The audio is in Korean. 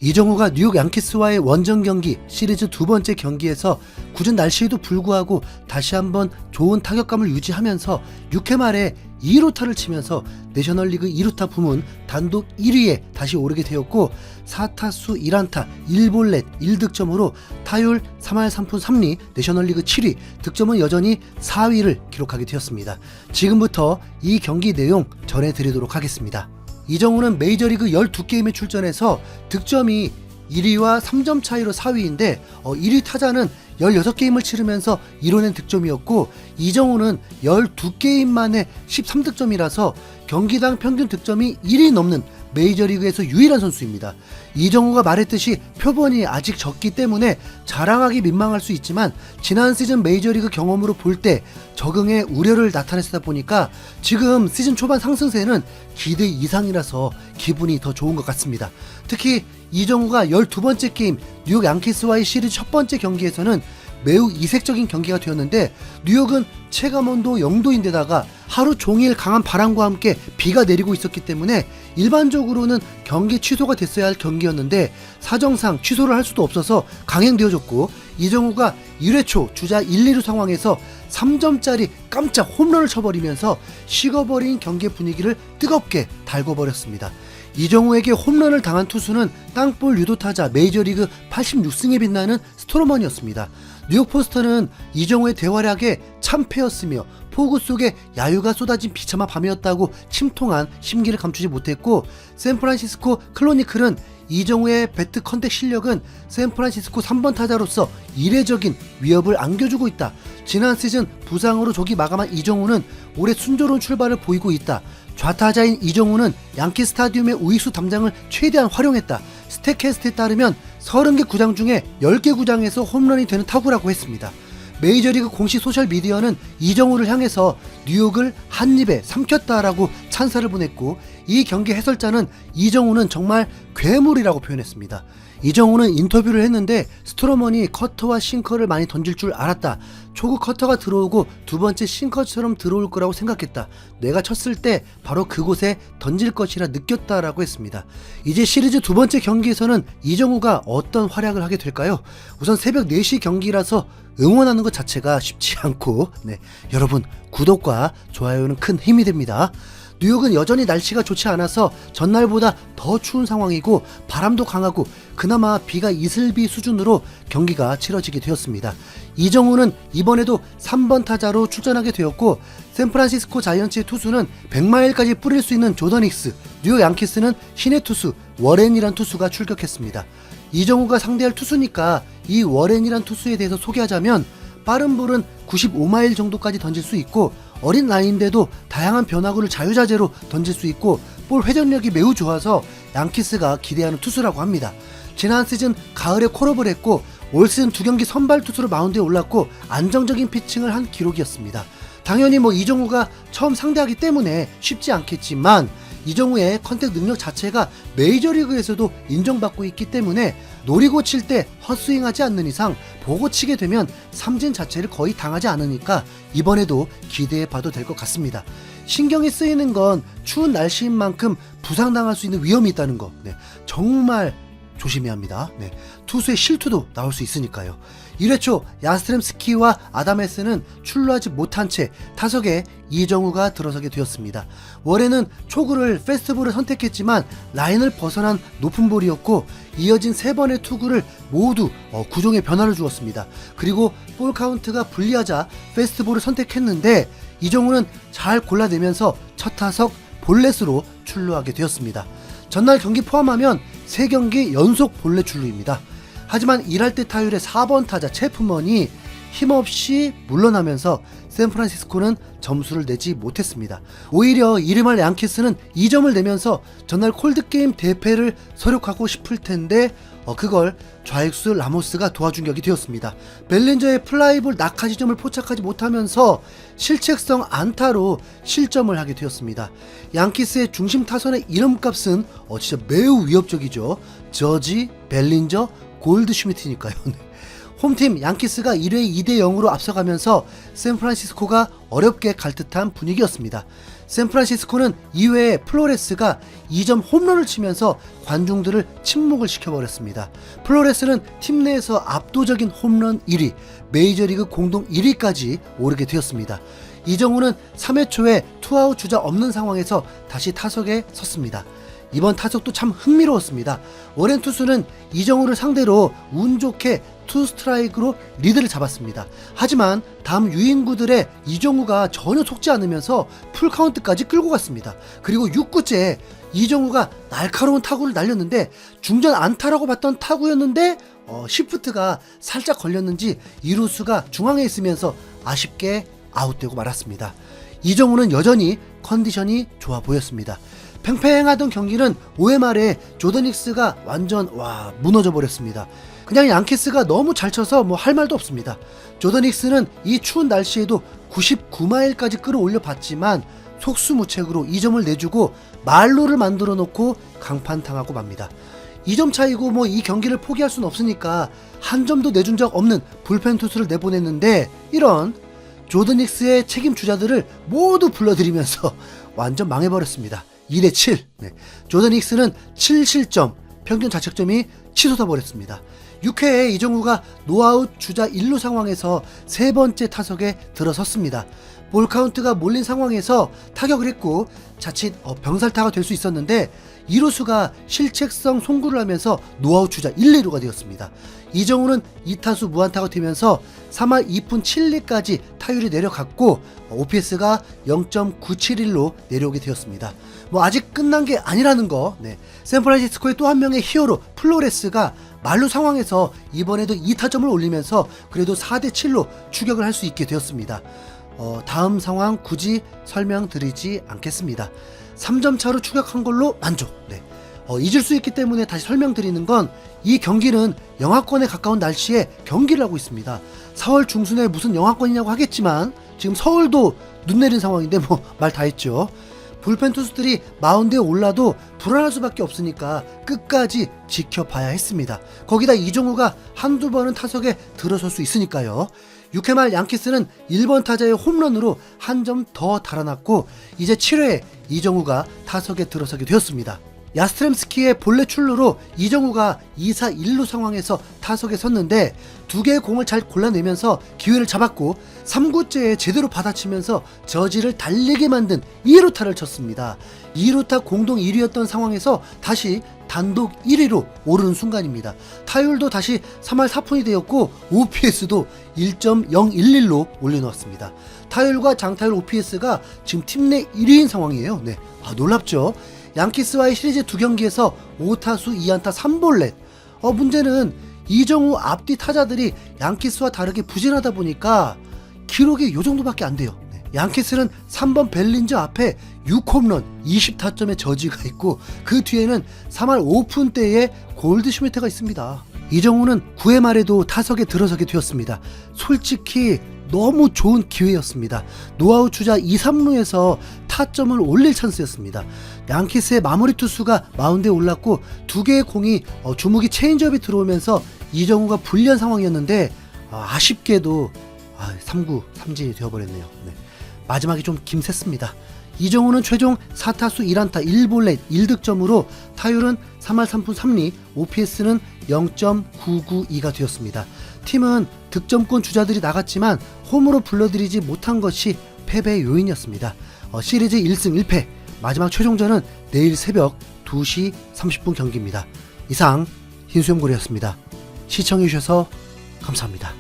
이정우가 뉴욕 양키스와의 원정 경기 시리즈 두 번째 경기에서 굳은 날씨에도 불구하고 다시 한번 좋은 타격감을 유지하면서 6회 말에 2루타를 치면서 내셔널리그 2루타 부문 단독 1위에 다시 오르게 되었고 4타수 1안타 1볼넷 1득점으로 타율 3할 3푼 3리 내셔널리그 7위, 득점은 여전히 4위를 기록하게 되었습니다. 지금부터 이 경기 내용 전해드리도록 하겠습니다. 이정우는 메이저리그 12게임에 출전해서 득점이 1위와 3점 차이로 4위인데 1위 타자는 16게임을 치르면서 이뤄낸 득점이었고 이정우는 12게임 만에 13득점이라서 경기당 평균 득점이 1위 넘는 메이저리그에서 유일한 선수입니다. 이정우가 말했듯이 표본이 아직 적기 때문에 자랑하기 민망할 수 있지만 지난 시즌 메이저리그 경험으로 볼 때 적응에 우려를 나타냈다 보니까 지금 시즌 초반 상승세는 기대 이상이라서 기분이 더 좋은 것 같습니다. 특히 이정우가 12번째 게임 뉴욕 양키스와의 시리즈 첫 번째 경기에서는 매우 이색적인 경기가 되었는데 뉴욕은 체감온도 0도인데다가 하루 종일 강한 바람과 함께 비가 내리고 있었기 때문에 일반적으로는 경기 취소가 됐어야 할 경기였는데 사정상 취소를 할 수도 없어서 강행되어졌고 이정우가 1회 초 주자 1, 2루 상황에서 3점짜리 깜짝 홈런을 쳐버리면서 식어버린 경기 분위기를 뜨겁게 달궈버렸습니다. 이정우에게 홈런을 당한 투수는 땅볼 유도타자 메이저리그 86승에 빛나는 스트로먼이었습니다. 뉴욕포스터는 이정우의 대활약에 참패였으며 폭우 속에 야유가 쏟아진 비참한 밤이었다고 침통한 심기를 감추지 못했고 샌프란시스코 클로니클은 이정우의 배트 컨택 실력은 샌프란시스코 3번 타자로서 이례적인 위협을 안겨주고 있다. 지난 시즌 부상으로 조기 마감한 이정우는 올해 순조로운 출발을 보이고 있다. 좌타자인 이정우는 양키 스타디움의 우익수 담장을 최대한 활용했다. 스태캐스트에 따르면 30개 구장 중에 10개 구장에서 홈런이 되는 타구라고 했습니다. 메이저리그 공식 소셜미디어는 이정우를 향해서 뉴욕을 한 입에 삼켰다라고 찬사를 보냈고 이 경기 해설자는 이정우는 정말 괴물이라고 표현했습니다. 이정우는 인터뷰를 했는데 스트로먼이 커터와 싱커를 많이 던질 줄 알았다. 초구 커터가 들어오고 두 번째 싱커처럼 들어올 거라고 생각했다. 내가 쳤을 때 바로 그곳에 던질 것이라 느꼈다라고 했습니다. 이제 시리즈 두 번째 경기에서는 이정우가 어떤 활약을 하게 될까요? 우선 새벽 4시 경기라서 응원하는 것 자체가 쉽지 않고 여러분 구독과 좋아요는 큰 힘이 됩니다. 뉴욕은 여전히 날씨가 좋지 않아서 전날보다 더 추운 상황이고 바람도 강하고 그나마 비가 이슬비 수준으로 경기가 치러지게 되었습니다. 이정우는 이번에도 3번 타자로 출전하게 되었고 샌프란시스코 자이언츠의 투수는 100마일까지 뿌릴 수 있는 조던 힉스, 뉴욕 양키스는 신의 투수 워렌이란 투수가 출격했습니다. 이정우가 상대할 투수니까 이 워렌이란 투수에 대해서 소개하자면 빠른 볼은 95마일 정도까지 던질 수 있고 어린 나이인데도 다양한 변화구를 자유자재로 던질 수 있고 볼 회전력이 매우 좋아서 양키스가 기대하는 투수라고 합니다. 지난 시즌 가을에 콜업을 했고 올 시즌 2경기 선발 투수로 마운드에 올랐고 안정적인 피칭을 한 기록이었습니다. 당연히 이정우가 처음 상대하기 때문에 쉽지 않겠지만 이정우의 컨택 능력 자체가 메이저리그에서도 인정받고 있기 때문에 노리고 칠 때 헛스윙하지 않는 이상 보고 치게 되면 삼진 자체를 거의 당하지 않으니까 이번에도 기대해봐도 될 것 같습니다. 신경이 쓰이는 건 추운 날씨인 만큼 부상당할 수 있는 위험이 있다는 거 정말 조심해야 합니다. 투수의 실투도 나올 수 있으니까요. 1회 초 야스트렘스키와 아담에스는 출루하지 못한 채 타석에 이정우가 들어서게 되었습니다. 월에는 초구를 페스트볼을 선택했지만 라인을 벗어난 높은 볼이었고 이어진 3번의 투구를 모두 구종의 변화를 주었습니다. 그리고 볼 카운트가 불리하자 페스트볼을 선택했는데 이정우는 잘 골라내면서 첫 타석 볼넷으로 출루하게 되었습니다. 전날 경기 포함하면 3경기 연속 볼넷 출루입니다. 하지만 1할 때 타율의 4번 타자 체프먼이 힘없이 물러나면서 샌프란시스코는 점수를 내지 못했습니다. 오히려 이름할 양키스는 2점을 내면서 전날 콜드게임 대패를 서력하고 싶을 텐데 그걸 좌익수 라모스가 도와준 격이 되었습니다. 벨린저의 플라이볼 낙하 지점을 포착하지 못하면서 실책성 안타로 실점을 하게 되었습니다. 양키스의 중심 타선의 이름값은 진짜 매우 위협적이죠. 저지, 벨린저, 골드슈미트니까요. 홈팀 양키스가 1회 2대0으로 앞서가면서 샌프란시스코가 어렵게 갈 듯한 분위기였습니다. 샌프란시스코는 이외에 플로레스가 2점 홈런을 치면서 관중들을 침묵을 시켜버렸습니다. 플로레스는 팀 내에서 압도적인 홈런 1위, 메이저리그 공동 1위까지 오르게 되었습니다. 이정우는 3회 초에 투아웃 주자 없는 상황에서 다시 타석에 섰습니다. 이번 타석도 참 흥미로웠습니다. 오랜 투수는 이정우를 상대로 운 좋게 투 스트라이크로 리드를 잡았습니다. 하지만 다음 유인구들의 이정우가 전혀 속지 않으면서 풀카운트까지 끌고 갔습니다. 그리고 6구째에 이정우가 날카로운 타구를 날렸는데 중전 안타라고 봤던 타구였는데 시프트가 살짝 걸렸는지 이루수가 중앙에 있으면서 아쉽게 아웃되고 말았습니다. 이정우는 여전히 컨디션이 좋아 보였습니다. 팽팽하던 경기는 5회 말에 조던 힉스가 완전 무너져 버렸습니다. 그냥 양키스가 너무 잘 쳐서 뭐 할 말도 없습니다. 조던 힉스는 이 추운 날씨에도 99마일까지 끌어올려 봤지만 속수무책으로 2점을 내주고 말로를 만들어 놓고 강판당하고 맙니다. 2점 차이고 뭐 이 경기를 포기할 수는 없으니까 한 점도 내준 적 없는 불펜 투수를 내보냈는데 이런 조던 힉스의 책임 주자들을 모두 불러들이면서 완전 망해버렸습니다. 2대 7. 조던 힉스는 7실점, 평균 자책점이 치솟아 버렸습니다. 6회에 이정우가 노아웃 주자 1루 상황에서 세 번째 타석에 들어섰습니다. 볼 카운트가 몰린 상황에서 타격을 했고 자칫 병살타가 될 수 있었는데 이루수가 실책성 송구를 하면서 노아웃 주자 1, 2루가 되었습니다. 이정우는 2타수 무안타가 되면서 3할 2푼 7리까지 타율이 내려갔고 OPS가 0.971로 내려오게 되었습니다. 뭐 아직 끝난 게 아니라는 거. 샌프란시스코의 또 한 명의 히어로 플로레스가 만루 상황에서 이번에도 2타점을 올리면서 그래도 4대 7로 추격을 할 수 있게 되었습니다. 다음 상황 굳이 설명드리지 않겠습니다. 3점 차로 추격한 걸로 만족. 잊을 수 있기 때문에 다시 설명드리는 건 이 경기는 영하권에 가까운 날씨에 경기를 하고 있습니다. 4월 중순에 무슨 영하권이냐고 하겠지만 지금 서울도 눈 내린 상황인데 뭐 말 다 했죠. 불펜 투수들이 마운드에 올라도 불안할 수밖에 없으니까 끝까지 지켜봐야 했습니다. 거기다 이정우가 한두 번은 타석에 들어설 수 있으니까요. 6회 말 양키스는 1번 타자의 홈런으로 한 점 더 달아났고 이제 7회에 이정우가 타석에 들어서게 되었습니다. 야스트렘스키의 본래 출루로 이정우가 2사 1루 상황에서 타석에 섰는데 두 개의 공을 잘 골라내면서 기회를 잡았고 3구째에 제대로 받아치면서 저지를 달리게 만든 2루타를 쳤습니다. 2루타 공동 1위였던 상황에서 다시 단독 1위로 오르는 순간입니다. 타율도 다시 3할 4푼이 되었고 OPS도 1.011로 올려놓았습니다. 타율과 장타율 OPS가 지금 팀 내 1위인 상황이에요. 놀랍죠? 양키스와의 시리즈 2경기에서 5타수 2안타 3볼넷. 문제는 이정우 앞뒤 타자들이 양키스와 다르게 부진하다 보니까 기록이 요 정도밖에 안 돼요. 양키스는 3번 벨린저 앞에 6홈런 20타점의 저지가 있고 그 뒤에는 3할 5푼대의 골드슈미트가 있습니다. 이정우는 9회 말에도 타석에 들어서게 되었습니다. 솔직히 너무 좋은 기회였습니다. 노아웃 주자 2, 3루에서 타점을 올릴 찬스였습니다. 양키스의 마무리 투수가 마운드에 올랐고 두 개의 공이 주무기 체인지업이 들어오면서 이정우가 불리한 상황이었는데 아쉽게도 3구 삼진이 되어버렸네요. 마지막에 좀 김샜습니다. 이정우는 최종 4타수 1안타 1볼넷 1득점으로 타율은 3할 3푼 3리, OPS는 0.992가 되었습니다. 팀은 득점권 주자들이 나갔지만 홈으로 불러들이지 못한 것이 패배의 요인이었습니다. 시리즈 1승 1패, 마지막 최종전은 내일 새벽 2시 30분 경기입니다. 이상 흰수염고래였습니다. 시청해주셔서 감사합니다.